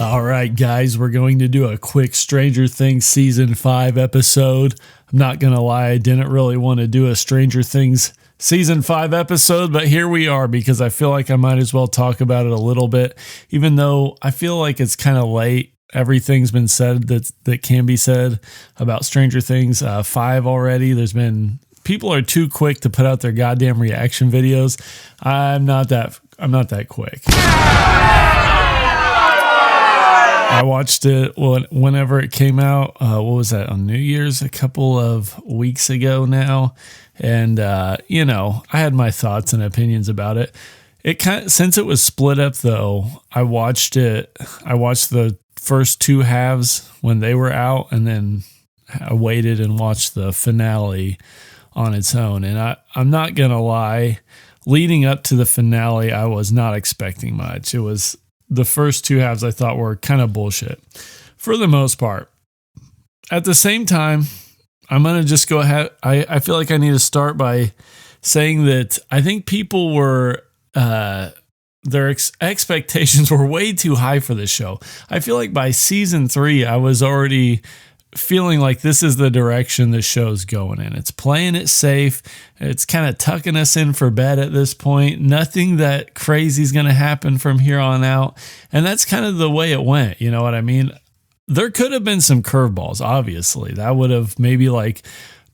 All right, guys, we're going to do a quick Stranger Things Season 5 episode. I'm not going to lie, I didn't really want to do a Stranger Things Season 5 episode, but here we are because I feel like I might as well talk about it a little bit, even though I feel like it's kind of late. Everything's been said that can be said about Stranger Things 5 already. People are too quick to put out their goddamn reaction videos. I'm not that quick. I watched it whenever it came out. What was that, on New Year's a couple of weeks ago now? And, I had my thoughts and opinions about it. Since it was split up though, I watched the first two halves when they were out, and then I waited and watched the finale on its own. And I'm not going to lie, leading up to the finale, I was not expecting much. It was the first two halves I thought were kind of bullshit for the most part. At the same time, I'm going to just go ahead. I feel like I need to start by saying that I think people were, their expectations were way too high for this show. I feel like by season 3, I was already feeling like this is the direction the show's going in. It's playing it safe. It's kind of tucking us in for bed at this point. Nothing that crazy is going to happen from here on out. And that's kind of the way it went. You know what I mean? There could have been some curveballs, obviously. That would have maybe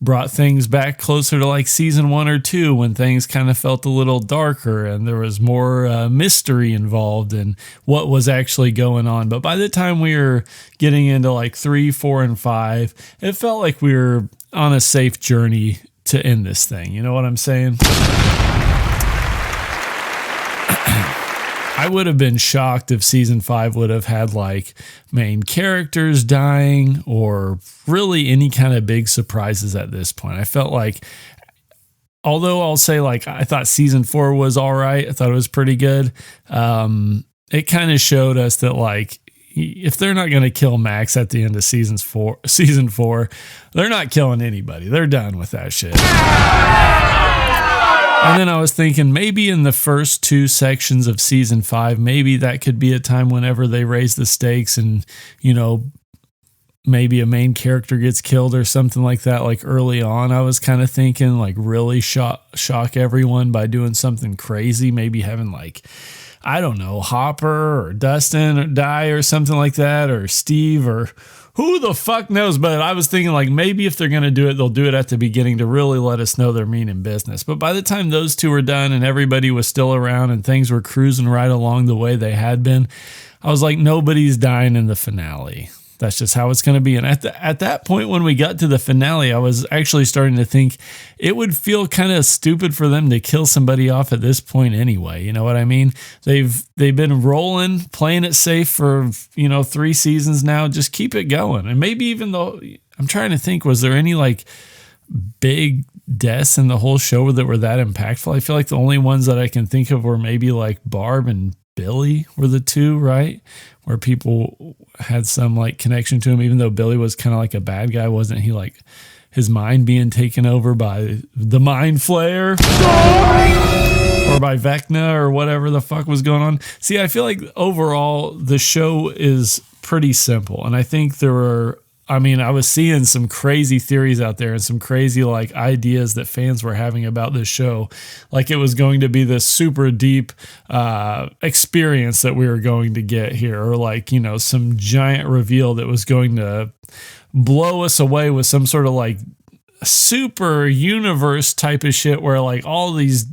brought things back closer to season 1 or 2 when things kind of felt a little darker and there was more mystery involved in what was actually going on. But by the time we were getting into 3, 4, and 5, it felt like we were on a safe journey to end this thing. You know what I'm saying? I would have been shocked if season 5 would have had main characters dying or really any kind of big surprises at this point. I felt although I'll say I thought season 4 was all right. I thought it was pretty good. It kind of showed us that if they're not going to kill Max at the end of season 4, they're not killing anybody. They're done with that shit. And then I was thinking maybe in the first 2 sections of season 5, maybe that could be a time whenever they raise the stakes and, maybe a main character gets killed or something like that. Early on, I was kind of thinking really shock everyone by doing something crazy. Maybe having I don't know, Hopper or Dustin die or something like that, or Steve, or who the fuck knows. But I was thinking maybe if they're going to do it, they'll do it at the beginning to really let us know they're meaning business. But by the time those two were done and everybody was still around and things were cruising right along the way they had been, I was like, nobody's dying in the finale. That's just how it's going to be. And at that point, when we got to the finale, I was actually starting to think it would feel kind of stupid for them to kill somebody off at this point anyway. You know what I mean? They've been rolling, playing it safe for 3 seasons now. Just keep it going. And maybe even though I'm trying to think, was there any big deaths in the whole show that were that impactful? I feel like the only ones that I can think of were maybe Barb and Billy were the two, right? Where people had some connection to him, even though Billy was kind of a bad guy. Wasn't he his mind being taken over by the Mind Flayer or by Vecna or whatever the fuck was going on? See, I feel like overall the show is pretty simple. And I think I was seeing some crazy theories out there and some crazy ideas that fans were having about this show. It was going to be this super deep experience that we were going to get here, or some giant reveal that was going to blow us away with some sort of super universe type of shit where all these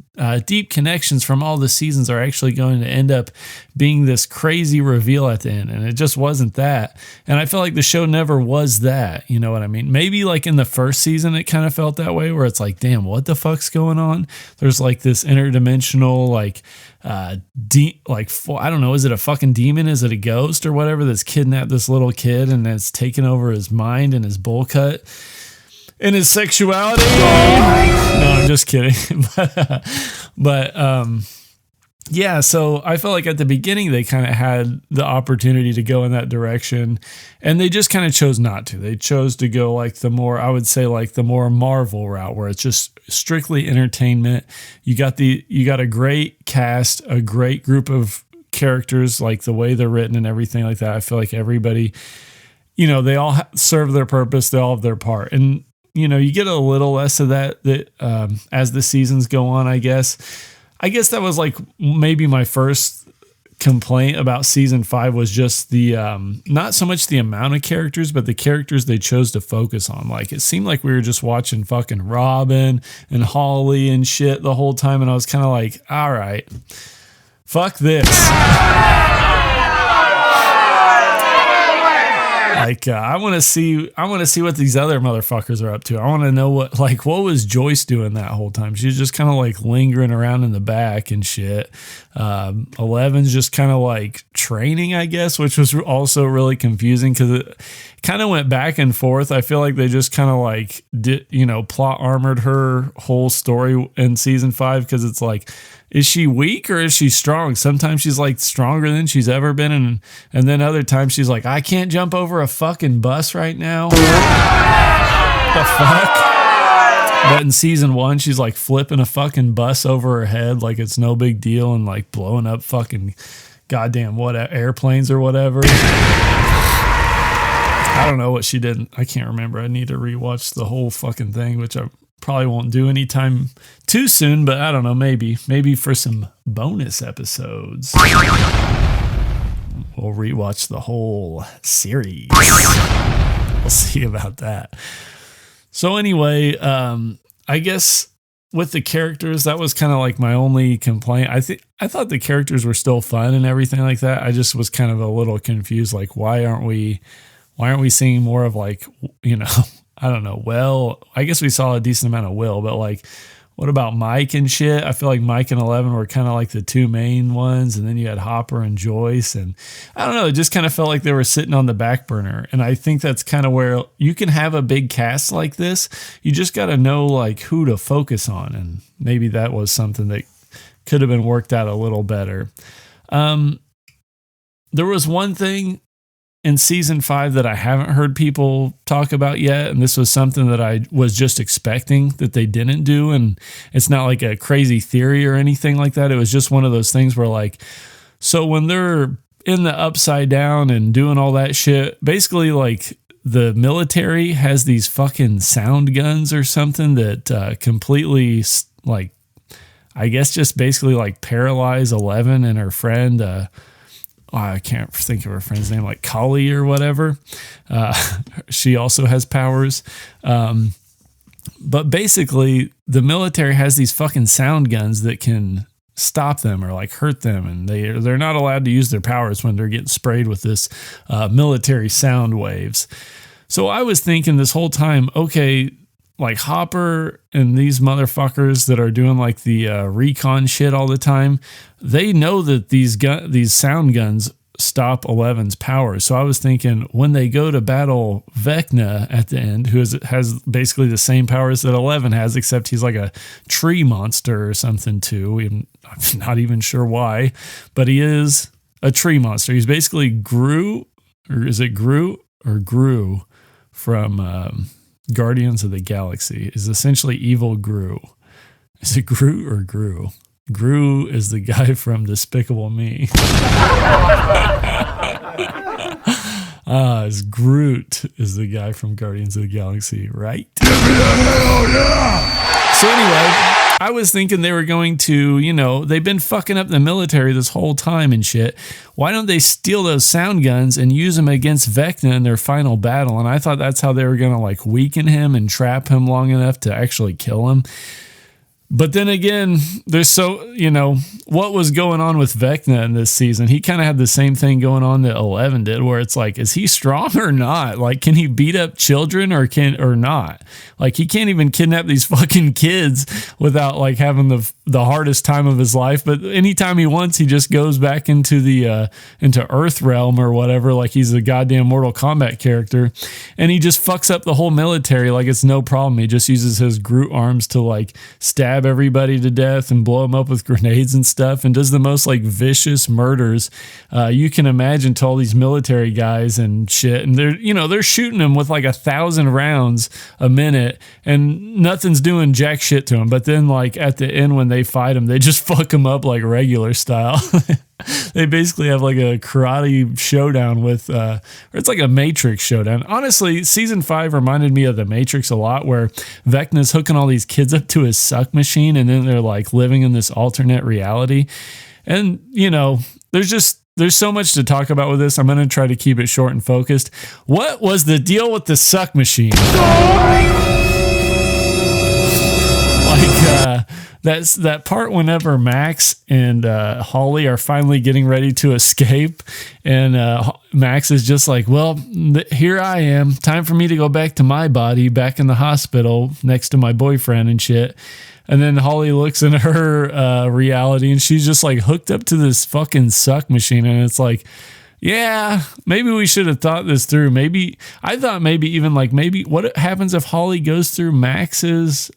deep connections from all the seasons are actually going to end up being this crazy reveal at the end. And it just wasn't that. And I feel like the show never was that. You know what I mean? Maybe in the first season, it kind of felt that way where it's damn, what the fuck's going on? There's this interdimensional, I don't know, is it a fucking demon? Is it a ghost or whatever that's kidnapped this little kid and that's taken over his mind and his bowl cut? In his sexuality. No, I'm just kidding. but yeah, so I felt like at the beginning they kind of had the opportunity to go in that direction, and they just kind of chose not to. They chose to go the more, I would say the more Marvel route, where it's just strictly entertainment. You got a great cast, a great group of characters, like the way they're written and everything like that. I feel like everybody, they all serve their purpose. They all have their part. And, you get a little less of that as the seasons go on, I guess. I guess that was like maybe my first complaint about season 5 was just the not so much the amount of characters, but the characters they chose to focus on. Like, it seemed like we were just watching fucking Robin and Holly and shit the whole time, and I was kind of like, all right, fuck this. Like, I want to see what these other motherfuckers are up to. I want to know what was Joyce doing that whole time? She was just kind of like lingering around in the back and shit. 11's just kind of like training, I guess, which was also really confusing because it kind of went back and forth. I feel like they just kind of like plot armored her whole story in season 5 because it's like, is she weak or is she strong? Sometimes she's like stronger than she's ever been, and then other times she's like, I can't jump over a fucking bus right now. The fuck? But in season 1, she's like flipping a fucking bus over her head like it's no big deal and like blowing up fucking goddamn airplanes or whatever. I don't know what she did. I can't remember. I need to rewatch the whole fucking thing, which I probably won't do anytime too soon, but I don't know, maybe for some bonus episodes we'll rewatch the whole series. We'll see about that. So anyway, I guess with the characters, that was kind of like my only complaint. I thought the characters were still fun and everything like that. I just was kind of a little confused, like why aren't we seeing more of like, I don't know. Well, I guess we saw a decent amount of Will, but like, what about Mike and shit? I feel like Mike and 11 were kind of like the two main ones. And then you had Hopper and Joyce. And I don't know. It just kind of felt like they were sitting on the back burner. And I think that's kind of where you can have a big cast like this. You just got to know like who to focus on. And maybe that was something that could have been worked out a little better. There was one thing in season 5 that I haven't heard people talk about yet. And this was something that I was just expecting that they didn't do. And it's not like a crazy theory or anything like that. It was just one of those things where like, so when they're in the upside down and doing all that shit, basically like the military has these fucking sound guns or something that completely like, I guess just basically like paralyze 11 and her friend, I can't think of her friend's name, like Kali or whatever. She also has powers. But basically, the military has these fucking sound guns that can stop them or like hurt them. And they're not allowed to use their powers when they're getting sprayed with this military sound waves. So I was thinking this whole time, okay, like Hopper and these motherfuckers that are doing like the recon shit all the time, they know that these sound guns stop 11's powers. So I was thinking when they go to battle Vecna at the end, who has basically the same powers that 11 has, except he's like a tree monster or something too. I'm not even sure why, but he is a tree monster. He's basically Gru from Guardians of the Galaxy, is essentially evil Gru. Is it Gru or Gru? Gru is the guy from Despicable Me. It's Groot is the guy from Guardians of the Galaxy, right? Hell yeah! So anyway, I was thinking they were going to, they've been fucking up the military this whole time and shit. Why don't they steal those sound guns and use them against Vecna in their final battle? And I thought that's how they were going to like weaken him and trap him long enough to actually kill him. But then again, there's what was going on with Vecna in this season? He kind of had the same thing going on that 11 did, where it's like, is he strong or not? Like, can he beat up children or not? Like, he can't even kidnap these fucking kids without like having the hardest time of his life. But anytime he wants, he just goes back into the into Earth realm or whatever. Like he's a goddamn Mortal Kombat character, and he just fucks up the whole military like it's no problem. He just uses his Groot arms to like stab everybody to death and blow them up with grenades and stuff, and does the most like vicious murders you can imagine to all these military guys and shit. And they're shooting them with like 1,000 rounds a minute and nothing's doing jack shit to them. But then like at the end when they fight them, they just fuck them up like regular style. They basically have like a karate showdown with, or it's like a Matrix showdown. Honestly, season 5 reminded me of the Matrix a lot, where Vecna's hooking all these kids up to his suck machine, and then they're like living in this alternate reality. And, you know, there's so much to talk about with this. I'm going to try to keep it short and focused. What was the deal with the suck machine? That's that part whenever Max and Holly are finally getting ready to escape, and Max is just like, well, here I am. Time for me to go back to my body, back in the hospital next to my boyfriend and shit. And then Holly looks in her reality, and she's just like hooked up to this fucking suck machine. And it's like, yeah, maybe we should have thought this through. Maybe I thought maybe what happens if Holly goes through Max's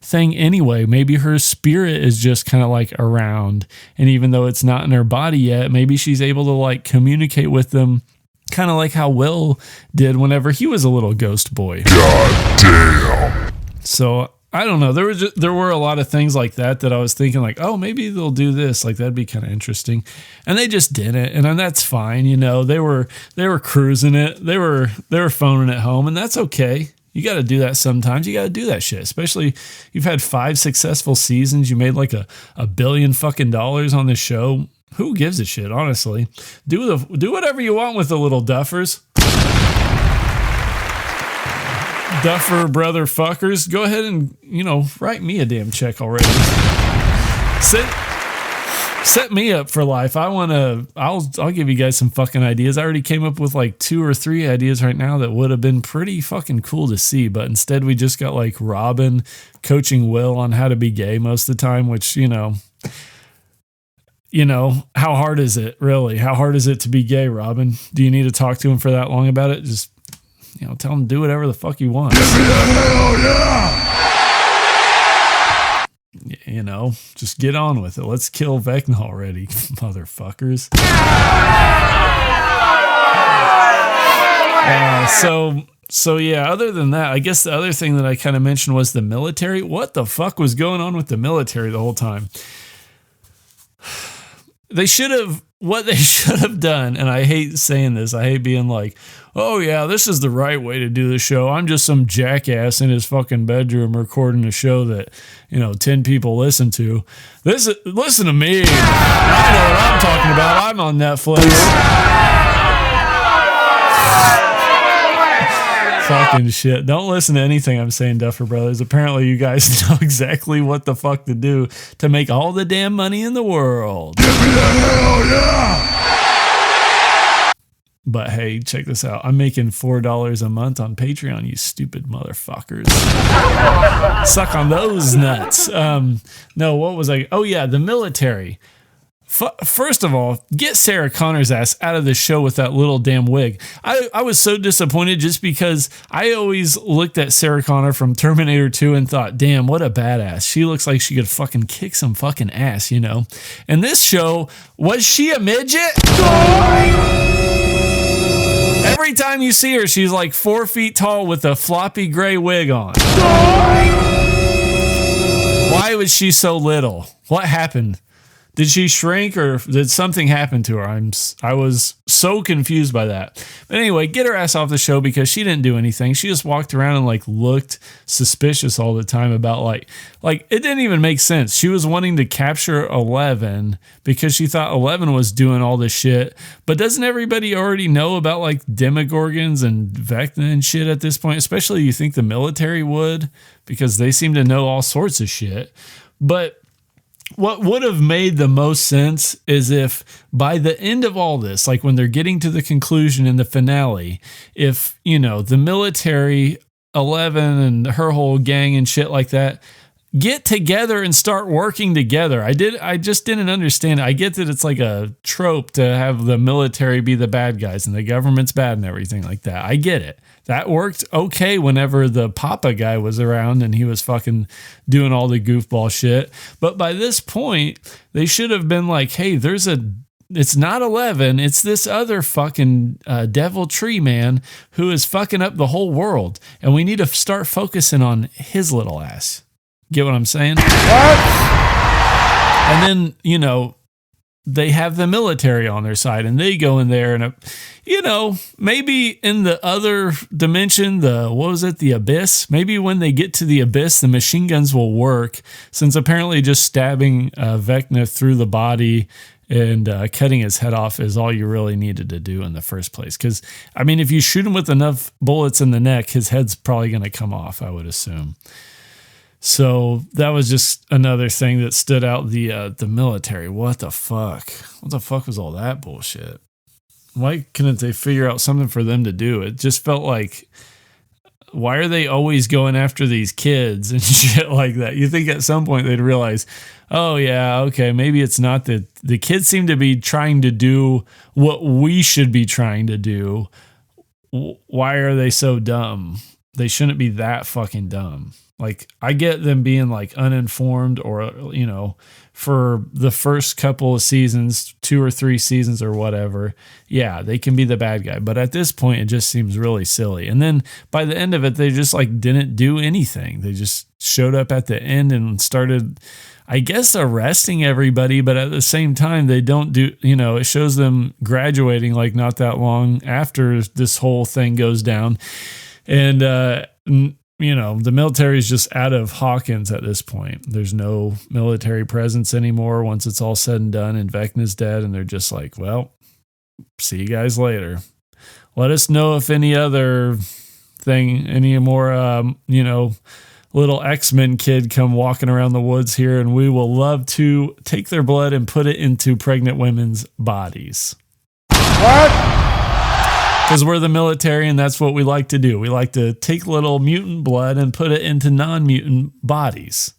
thing anyway? Maybe her spirit is just kind of like around, and even though it's not in her body yet, maybe she's able to like communicate with them, kind of like how Will did whenever he was a little ghost boy. God damn. So I don't know. There were a lot of things like that I was thinking like, oh, maybe they'll do this. Like that'd be kind of interesting, and they just didn't. And then that's fine. You know, they were cruising it. They were phoning it home, and that's okay. You got to do that sometimes. You got to do that shit. Especially you've had 5 successful seasons. You made like a $1 billion fucking on this show. Who gives a shit? Honestly, do whatever you want with the little duffers. Duffer brother fuckers, go ahead and, you know, write me a damn check already. Set me up for life. I'll give you guys some fucking ideas. I already came up with like 2 or 3 ideas right now that would have been pretty fucking cool to see, but instead we just got like Robin coaching Will on how to be gay most of the time, which, you know, how hard is it really? How hard is it to be gay, Robin? Do you need to talk to him for that long about it? Just, you know, tell him to do whatever the fuck you want. Give me the hell yeah! You know, just get on with it. Let's kill Vecna already, motherfuckers. So yeah, other than that, I guess the other thing that I kind of mentioned was the military. What the fuck was going on with the military the whole time? What they should have done, and I hate saying this, I hate being like, oh yeah, this is the right way to do the show. I'm just some jackass in his fucking bedroom recording a show that, 10 people listen to. Listen to me. I know what I'm talking about. I'm on Netflix. Fucking shit. Don't listen to anything I'm saying, Duffer Brothers. Apparently you guys know exactly what the fuck to do to make all the damn money in the world. Give me the hell yeah! But hey, check this out. I'm making $4 a month on Patreon, you stupid motherfuckers. Suck on those nuts. No, what was I? Oh yeah, the military. First of all, get Sarah Connor's ass out of the show with that little damn wig. I was so disappointed just because I always looked at Sarah Connor from Terminator 2 and thought, damn, what a badass. She looks like she could fucking kick some fucking ass, And this show, was she a midget? Every time you see her, she's like 4 feet tall with a floppy gray wig on. Why was she so little? What happened? Did she shrink or did something happen to her? I was so confused by that. But anyway, get her ass off the show because she didn't do anything. She just walked around and looked suspicious all the time about like it didn't even make sense. She was wanting to capture 11 because she thought 11 was doing all this shit. But doesn't everybody already know about Demogorgons and Vecna and shit at this point? Especially you think the military would, because they seem to know all sorts of shit. But what would have made the most sense is if by the end of all this, when they're getting to the conclusion in the finale, if, the military, 11 and her whole gang and shit like that, get together and start working together. I just didn't understand. I get that it's like a trope to have the military be the bad guys and the government's bad and everything like that. I get it. That worked okay whenever the Papa guy was around and he was fucking doing all the goofball shit. But by this point, they should have been like, hey, it's not 11, it's this other fucking devil tree man who is fucking up the whole world. And we need to start focusing on his little ass. Get what I'm saying? What? And then, they have the military on their side, and they go in there and, maybe in the other dimension, the abyss, maybe when they get to the abyss, the machine guns will work, since apparently just stabbing Vecna through the body and cutting his head off is all you really needed to do in the first place. Because, if you shoot him with enough bullets in the neck, his head's probably going to come off, I would assume. So that was just another thing that stood out. The military. What the fuck? What the fuck was all that bullshit? Why couldn't they figure out something for them to do? It just felt like, why are they always going after these kids and shit like that? You think at some point they'd realize, oh yeah, okay, maybe it's not that the kids seem to be trying to do what we should be trying to do. Why are they so dumb? They shouldn't be that fucking dumb. Like, I get them being like uninformed or, for the first couple of seasons, 2 or 3 seasons or whatever. Yeah, they can be the bad guy. But at this point, it just seems really silly. And then by the end of it, they just like didn't do anything. They just showed up at the end and started, I guess, arresting everybody. But at the same time, they don't do, it shows them graduating like not that long after this whole thing goes down. And, the military is just out of Hawkins at this point. There's no military presence anymore once it's all said and done, and Vecna's dead, and they're just like, well, see you guys later. Let us know if any other thing, any more, little X-Men kid come walking around the woods here, and we will love to take their blood and put it into pregnant women's bodies. What? Because we're the military, and that's what we like to do. We like to take little mutant blood and put it into non-mutant bodies.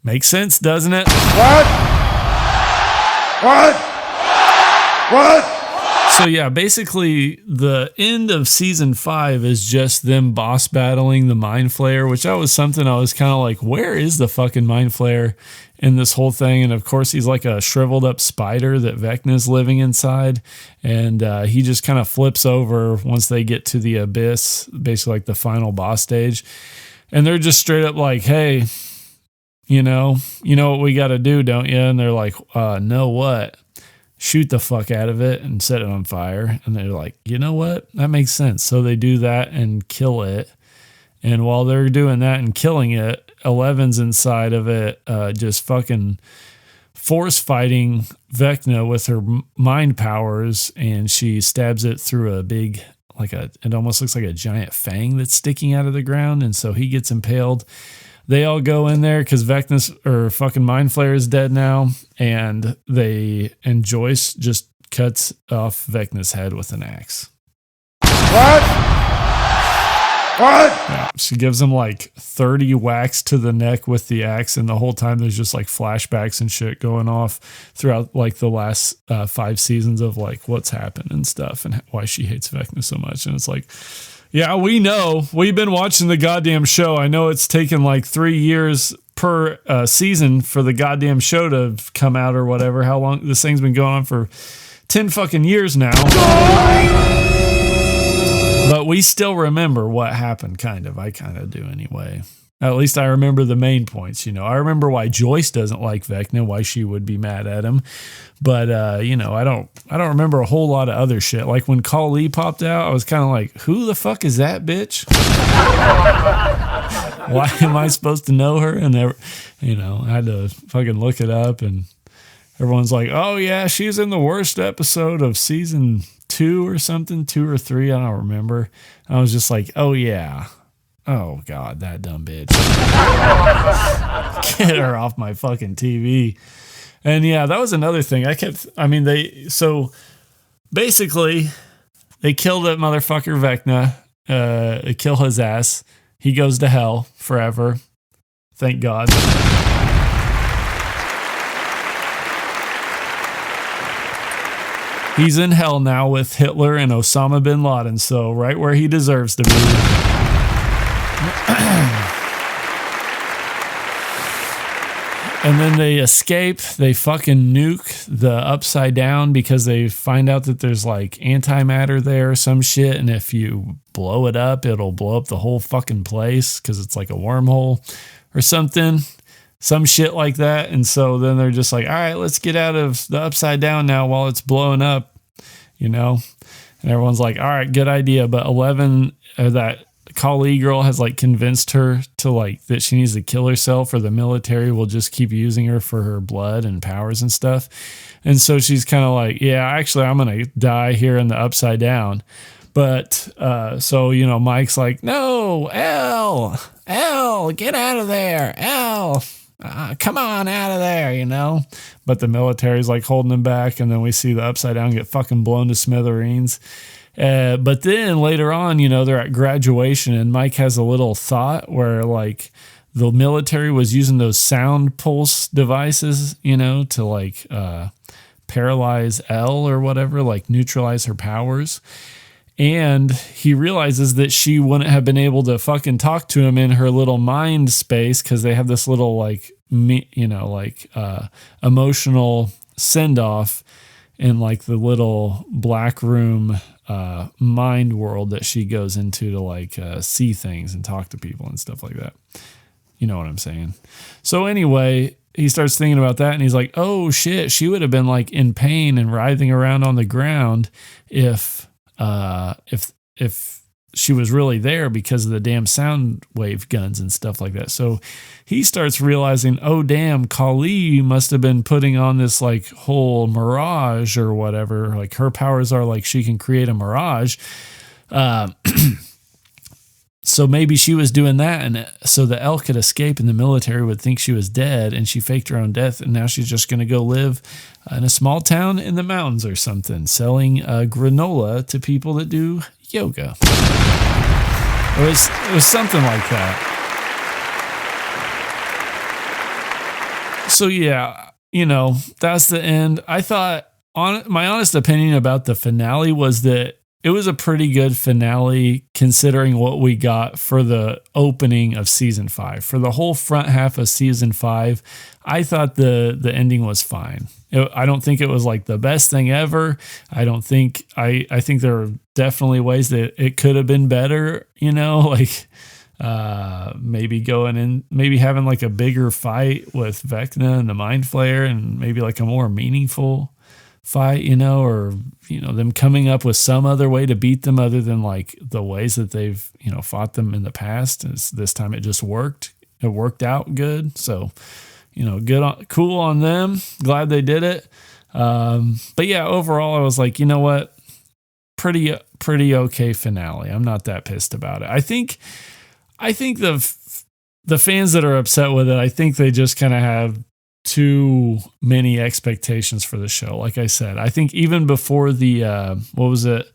Makes sense, doesn't it? What? So yeah, basically the end of season 5 is just them boss battling the Mind Flayer, which that was something I was kind of like, where is the fucking Mind Flayer in this whole thing? And of course he's like a shriveled up spider that Vecna's living inside, and he just kind of flips over once they get to the abyss, basically like the final boss stage, and they're just straight up like, hey, you know what we got to do, don't you? And they're like, no, what? Shoot the fuck out of it and set it on fire. And they're like, you know what? That makes sense. So they do that and kill it. And while they're doing that and killing it, Eleven's inside of it, just fucking force fighting Vecna with her mind powers. And she stabs it through a big, it almost looks like a giant fang that's sticking out of the ground. And so he gets impaled. They all go in there because fucking Mind Flayer is dead now, and Joyce just cuts off Vecna's head with an axe. What? Yeah, she gives him like 30 whacks to the neck with the axe, and the whole time there's just like flashbacks and shit going off throughout like the last 5 seasons of like what's happened and stuff and why she hates Vecna so much. And it's like, yeah, we know. We've been watching the goddamn show. I know it's taken like 3 years per season for the goddamn show to come out or whatever. How long this thing's been going on for 10 fucking years now. But we still remember what happened, kind of. I kind of do anyway. At least I remember the main points, I remember why Joyce doesn't like Vecna, why she would be mad at him. But, I don't remember a whole lot of other shit. Like when Kali popped out, I was kind of like, who the fuck is that bitch? Why am I supposed to know her? And, I had to fucking look it up, and everyone's like, oh yeah, she's in the worst episode of season 2 or something, 2 or 3, I don't remember. I was just like, oh yeah. Oh, God, that dumb bitch. Get her off my fucking TV. And yeah, that was another thing. Basically, they kill that motherfucker Vecna, they kill his ass. He goes to hell forever. Thank God. He's in hell now with Hitler and Osama bin Laden, so right where he deserves to be. And then they escape. They fucking nuke the Upside Down because they find out that there's like antimatter there or some shit. And if you blow it up, it'll blow up the whole fucking place because it's like a wormhole or something. some shit like that. And so then they're just like, all right, let's get out of the Upside Down now while it's blowing up, and everyone's like, all right, good idea. But 11, that Kali girl has like convinced her to like that she needs to kill herself, or the military will just keep using her for her blood and powers and stuff. And so she's kind of like, yeah, actually I'm going to die here in the Upside Down. But so, Mike's like, no, L, get out of there. L, come on out of there, But the military's like holding him back. And then we see the Upside Down get fucking blown to smithereens. But then later on, they're at graduation, and Mike has a little thought where like the military was using those sound pulse devices, to like paralyze Elle or whatever, like neutralize her powers. And he realizes that she wouldn't have been able to fucking talk to him in her little mind space because they have this little like, emotional send off in like the little black room mind world that she goes into to like see things and talk to people and stuff like that. You know what I'm saying? So anyway, he starts thinking about that, and he's like, oh shit, she would have been like in pain and writhing around on the ground if she was really there because of the damn sound wave guns and stuff like that. So he starts realizing, oh damn, Kali must have been putting on this like whole mirage or whatever. Like her powers are like she can create a mirage. So maybe she was doing that, and so the Elle could escape and the military would think she was dead, and she faked her own death, and now she's just going to go live in a small town in the mountains or something, selling granola to people that do yoga. It was something like that. So yeah, that's the end. I thought, my honest opinion about the finale was that it was a pretty good finale considering what we got for the opening of season 5. For the whole front half of season 5, I thought the ending was fine. I don't think it was like the best thing ever. I think there are definitely ways that it could have been better, like maybe going in, maybe having like a bigger fight with Vecna and the Mind Flayer, and maybe like a more meaningful fight, or them coming up with some other way to beat them other than like the ways that they've fought them in the past. This time it just worked. It worked out good. So cool on them. Glad they did it. But yeah, overall I was like, you know what, pretty okay finale. I'm not that pissed about it. I think the fans that are upset with it, I think they just kind of have too many expectations for the show. Like I said, I think even before the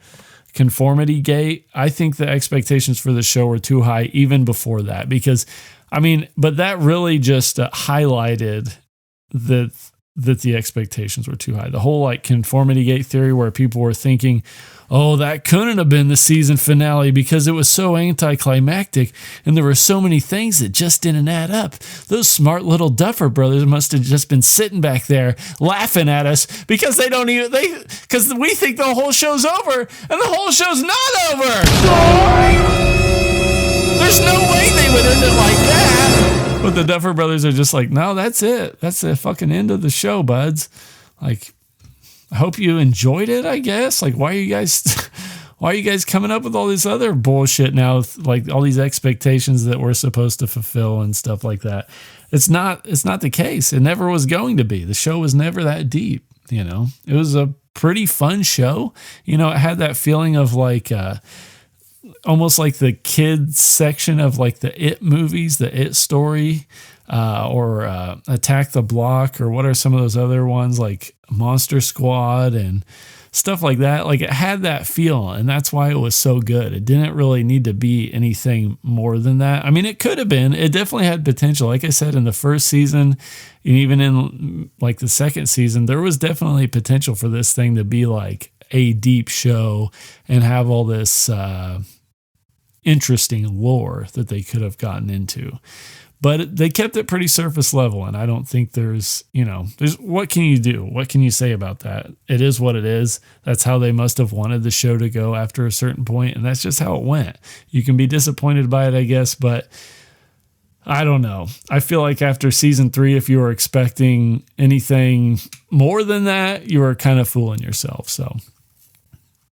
Conformity Gate, I think the expectations for the show were too high even before that, because but that really just highlighted that the expectations were too high. The whole like Conformity Gate theory, where people were thinking, oh, that couldn't have been the season finale because it was so anticlimactic and there were so many things that just didn't add up. Those smart little Duffer brothers must have just been sitting back there laughing at us because because we think the whole show's over, and the whole show's not over. There's no way they would end it like that. But the Duffer brothers are just like, no, that's it. That's the fucking end of the show, buds. Like, I hope you enjoyed it, I guess. Like, why are you guys coming up with all this other bullshit now? Like all these expectations that we're supposed to fulfill and stuff like that. It's not the case. It never was going to be. The show was never that deep. It was a pretty fun show. It had that feeling of like, almost like the kids section of like the It movies, the It story, or Attack the Block, or what are some of those other ones like Monster Squad and stuff like that. Like it had that feel, and that's why it was so good. It didn't really need to be anything more than that. It could have been. It definitely had potential. Like I said, in the first season, and even in like the second season, there was definitely potential for this thing to be like a deep show and have all this interesting lore that they could have gotten into. But they kept it pretty surface level, and I don't think there's what can you do? What can you say about that? It is what it is. That's how they must have wanted the show to go after a certain point, and that's just how it went. You can be disappointed by it, I guess, but I don't know. I feel like after season 3, if you were expecting anything more than that, you were kind of fooling yourself. So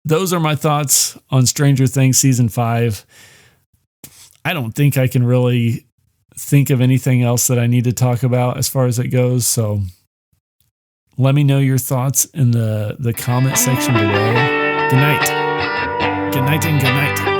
those are my thoughts on Stranger Things season 5. I don't think I can really think of anything else that I need to talk about as far as it goes. So let me know your thoughts in the comment section below. Good night. Good night and good night.